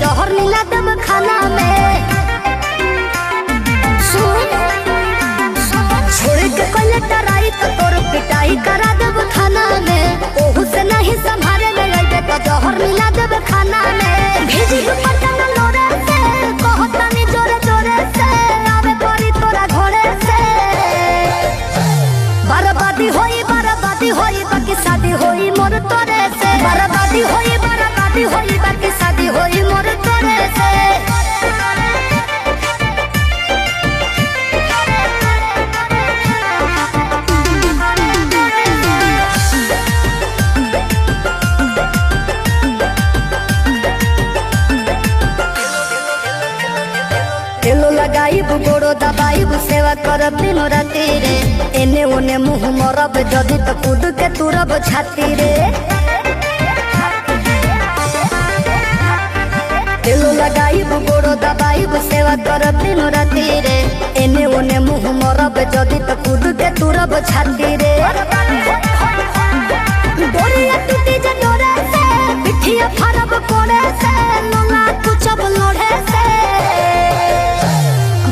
जहर मिला दब खाना में। सुन छोड़ के कोई टराई तो तोर पिटाई करा दब खाना में। ओहू से नहीं संभाले में लगे तो जहर मिला दब खाना में। भेजी दुपट्टा न लोरे से कहता नहीं जोरे जोरे से आवे परी तोरा घोड़े से। बर्बादी होई बाकी शादी होई मोर तोरे से। बर्बादी होई बाकी शादी होई मोर तोरे से। तेलो लगाई गोड़ो दबाई सेवा करब दिनो राती रे। एने ओने मुँह मरब जदि तो कूद के तुरब छाती रे। तेलो लगाई गोड़ो दबाई सेवा करब दिनो राती रे। एने ओने मुँह मरब जदि तो कूद के तुरब छाती रे। डोरिया टूटी जे डोरे से पिठिया फरब कोड़े से लोला कुचब लोढ़े से।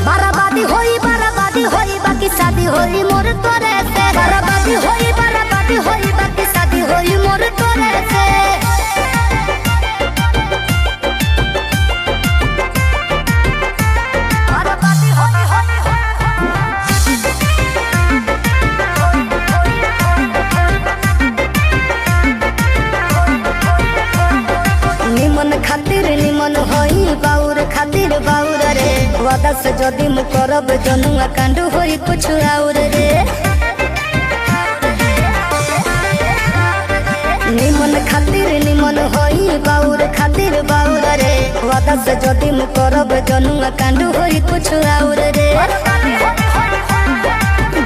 बर्बादी होई बाकी शादी होई मोर तोरे से। बर्बादी होई बाकी शादी होई मोर तोरे से। बर्बादी निमन खातिर निमन होई बाउर खातिर बाउर रे। वादा से जदि मु करब जनुआ कांड होई कुछ और रे। निमन खातिर निमन होई बाउर खातिर बाउर रे। वादा से जदि मु करब जनुआ कांड होई कुछ और रे।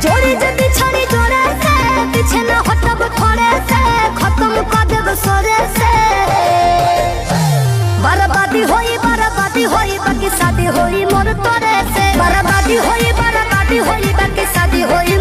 जोड़ी जदि छड़ी जोड़े से पीछे न हटब थोड़े से खत्म कर देब सोरे से। बर्बादी होई बाकी शादी होई मोर तोरे से। बर्बादी होई बाकी शादी होई